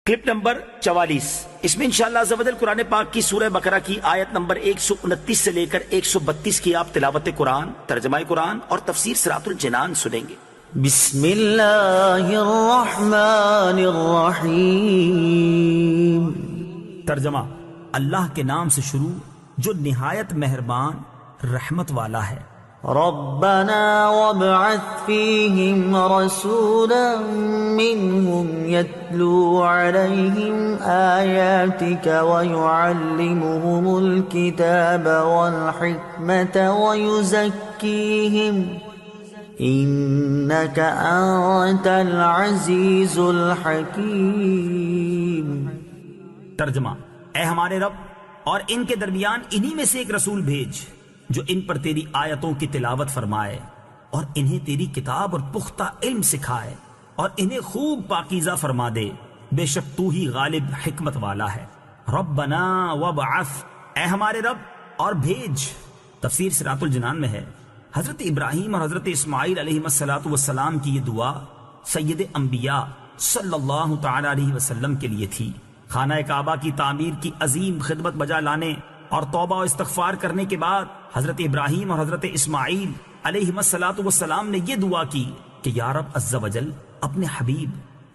Clip number 44 اس میں انشاءاللہ عز و جل قرآن پاک کی سورہ بقرہ کی آیت نمبر 129 سے لے کر 132 کی آپ تلاوت قرآن، ترجمہ قرآن اور تفسیر صراط الجنان سنیں گے۔ بسم اللہ الرحمن الرحیم۔ ترجمہ: اللہ کے نام سے شروع جو نہایت مہربان رحمت والا ہے۔ ربنا وابعث فیہم رسولا منہم یتلو علیہم آیاتک ویعلمہم الکتاب والحکمت ویزکیہم انک انت العزیز الحکیم۔ ترجمہ: اے ہمارے رب، اور ان کے درمیان انہی میں سے ایک رسول بھیج جو ان پر تیری آیتوں کی تلاوت فرمائے اور انہیں تیری کتاب اور پختہ علم سکھائے اور انہیں خوب پاکیزہ فرما دے، بے شک تو ہی غالب حکمت والا ہے۔ ربنا وابعث، اے ہمارے رب اور بھیج۔ تفسیر صراط الجنان میں ہے حضرت ابراہیم اور حضرت اسماعیل علیہ السلام کی یہ دعا سید انبیاء صلی اللہ تعالی علیہ وسلم کے لیے تھی۔ خانہ کعبہ کی تعمیر کی عظیم خدمت بجا لانے اور توبہ و استغفار کرنے کے بعد حضرت ابراہیم اور حضرت اسماعیل علیہ السلام نے یہ دعا کی کہ یا رب عز و جل اپنے حبیب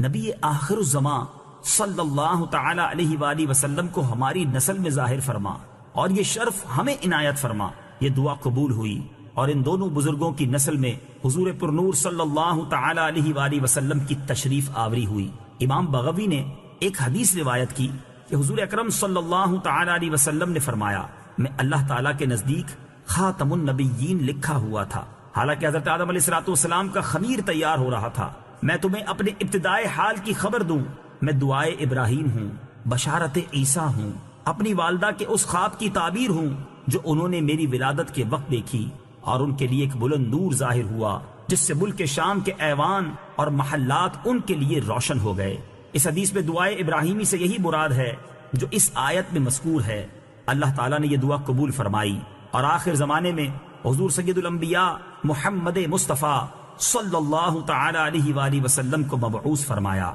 نبی آخر الزمان صلی اللہ تعالی علیہ وآلہ وسلم کو ہماری نسل میں ظاہر فرما اور یہ شرف ہمیں عنایت فرما۔ یہ دعا قبول ہوئی اور ان دونوں بزرگوں کی نسل میں حضور پرنور صلی اللہ تعالی علیہ وآلہ وسلم کی تشریف آوری ہوئی۔ امام بغوی نے ایک حدیث روایت کی کہ حضور اکرم صلی اللہ تعالی علیہ وسلم نے فرمایا، میں اللہ تعالیٰ کے نزدیک خاتم النبیین لکھا ہوا تھا، حالانکہ حضرت آدم علیہ السلام کا خمیر تیار ہو رہا تھا۔ میں تمہیں اپنے ابتدائے حال کی خبر دوں، میں دعائے ابراہیم ہوں، بشارت عیسیٰ ہوں، اپنی والدہ کے اس خواب کی تعبیر ہوں جو انہوں نے میری ولادت کے وقت دیکھی، اور ان کے لیے ایک بلند نور ظاہر ہوا جس سے ملک شام کے ایوان اور محلات ان کے لیے روشن ہو گئے۔ اس حدیث میں دعائے ابراہیمی سے یہی مراد ہے جو اس آیت میں مذکور ہے۔ اللہ تعالیٰ نے یہ دعا قبول فرمائی اور آخر زمانے میں حضور سید الانبیاء محمد مصطفیٰ صلی اللہ تعالی علیہ وآلہ وسلم کو مبعوث فرمایا۔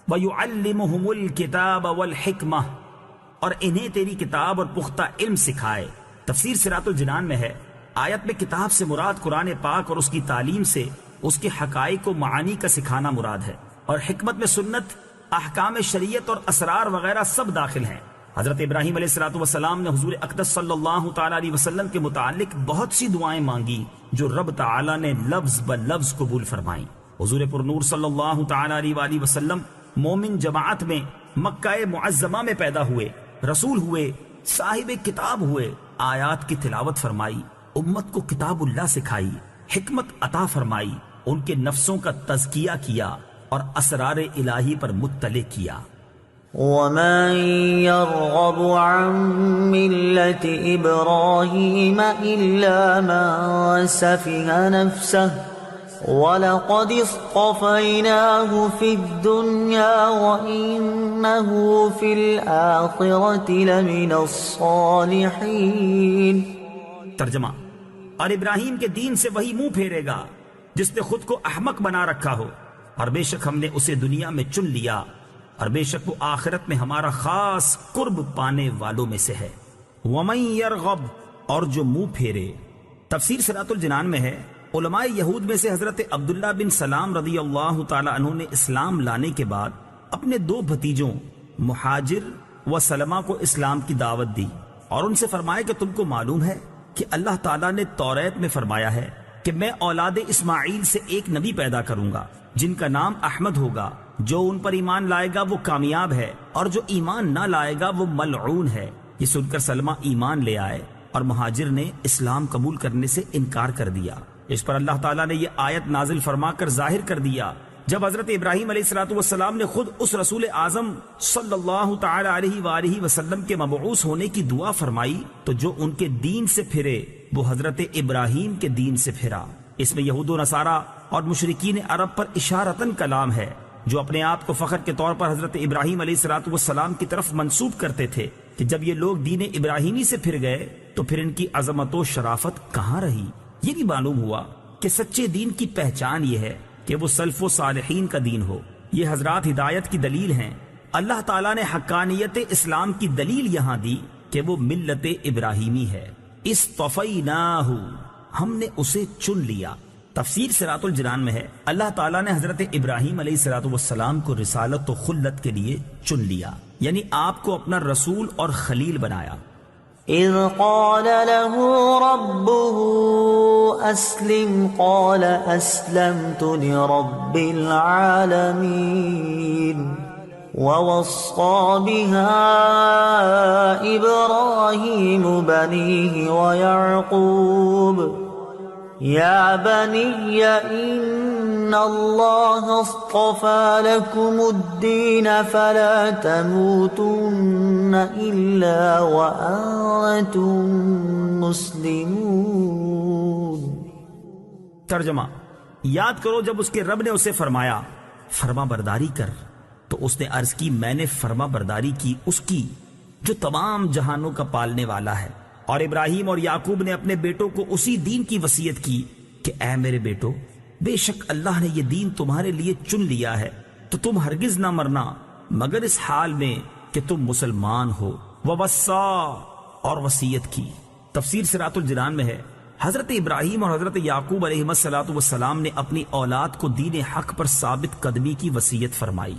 وَيُعَلِّمُهُمُ الْكِتَابَ وَالْحِكْمَةَ، اور انہیں تیری کتاب اور پختہ علم سکھائے۔ تفسیر صراط الجنان میں ہے آیت میں کتاب سے مراد قرآن پاک اور اس کی تعلیم سے اس کے حقائق و معانی کا سکھانا مراد ہے، اور حکمت میں سنت، احکام شریعت اور اسرار وغیرہ سب داخل ہیں۔ حضرت ابراہیم علیہ السلام نے حضور اقدس صلی اللہ تعالی علیہ وسلم کے متعلق بہت سی دعائیں مانگی جو رب تعالی نے لفظ بلفظ قبول فرمائیں۔ حضور پرنور صلی اللہ تعالی علیہ وآلہ وسلم مومن جماعت میں مکہ معظمہ میں پیدا ہوئے، رسول ہوئے، صاحب کتاب ہوئے، آیات کی تلاوت فرمائی، امت کو کتاب اللہ سکھائی، حکمت عطا فرمائی، ان کے نفسوں کا تزکیہ کیا اور اسرار الہی پر مطلع کیا۔ وَمَن يَرْغَبُ عَن مِّلَّةِ إِبْرَاهِيمَ إِلَّا مَن سَفِهَ نَفْسَهُ وَلَقَدِ اصْطَفَيْنَاهُ فِي الدُّنْيَا وَإِنَّهُ فِي الْآخِرَةِ لَمِنَ الصَّالِحِينَ۔ ترجمہ: اور ابراہیم کے دین سے وہی منہ پھیرے گا جس نے خود کو احمق بنا رکھا ہو، اور بے شک ہم نے اسے دنیا میں چن لیا، اور بے شک وہ آخرت میں ہمارا خاص قرب پانے والوں میں سے ہے۔ وَمَن يَرْغَبْ، اور جو منہ پھیرے۔ تفسیر صراط الجنان میں ہے علماء یہود میں سے حضرت عبداللہ بن سلام رضی اللہ تعالی عنہ نے اسلام لانے کے بعد اپنے دو بھتیجوں مہاجر و سلمہ کو اسلام کی دعوت دی، اور ان سے فرمایا کہ تم کو معلوم ہے کہ اللہ تعالیٰ نے توریت میں فرمایا ہے کہ میں اولاد اسماعیل سے ایک نبی پیدا کروں گا جن کا نام احمد ہوگا، جو ان پر ایمان لائے گا وہ کامیاب ہے اور جو ایمان نہ لائے گا وہ ملعون ہے۔ یہ سن کر سلمہ ایمان لے آئے اور مہاجر نے اسلام قبول کرنے سے انکار کر دیا۔ اس پر اللہ تعالیٰ نے یہ آیت نازل فرما کر ظاہر کر دیا جب حضرت ابراہیم علیہ السلام نے خود اس رسول اعظم صلی اللہ تعالی علیہ وآلہ وسلم کے مبعوث ہونے کی دعا فرمائی تو جو ان کے دین سے پھرے وہ حضرت ابراہیم کے دین سے پھرا۔ اس میں یہود و نصارہ اور مشرکین عرب پر اشارتاً کلام ہے جو اپنے آپ کو فخر کے طور پر حضرت ابراہیم علیہ السلام کی طرف منسوب کرتے تھے کہ جب یہ لوگ دین ابراہیمی سے پھر گئے تو پھر ان کی عظمت و شرافت کہاں رہی۔ یہ بھی معلوم ہوا کہ سچے دین کی پہچان یہ ہے کہ وہ سلف و صالحین کا دین ہو۔ یہ حضرات ہدایت کی دلیل ہیں اللہ تعالیٰ نے حقانیت اسلام کی دلیل یہاں دی کہ وہ ملت ابراہیمی ہے۔ اصطفیناہ، ہم نے اسے چن لیا۔ تفسیر صراط الجنان میں ہے اللہ تعالیٰ نے حضرت ابراہیم علیہ الصلوۃ والسلام کو رسالت و خلت کے لیے چن لیا، یعنی آپ کو اپنا رسول اور خلیل بنایا۔ إذ قال له ربه أسلم قال أسلمت لرب العالمين ووصى بها إبراهيم بنيه ويعقوب يا بني إن الله اصطفى لكم الدين فلا تموتن إلا وأنتم مسلمون۔ ترجمہ، یاد کرو جب اس کے رب نے اسے فرمایا فرما برداری کر، تو اس نے عرض کی میں نے فرما برداری کی اس کی جو تمام جہانوں کا پالنے والا ہے، اور ابراہیم اور یعقوب نے اپنے بیٹوں کو اسی دین کی وصیت کی کہ اے میرے بیٹو، بے شک اللہ نے یہ دین تمہارے لیے چن لیا ہے تو تم ہرگز نہ مرنا مگر اس حال میں کہ تم مسلمان ہو۔ ووصا، اور وصیت کی۔ تفسیر صراط الجنان میں ہے حضرت ابراہیم اور حضرت یعقوب علیہ السلام نے اپنی اولاد کو دین حق پر ثابت قدمی کی وصیت فرمائی۔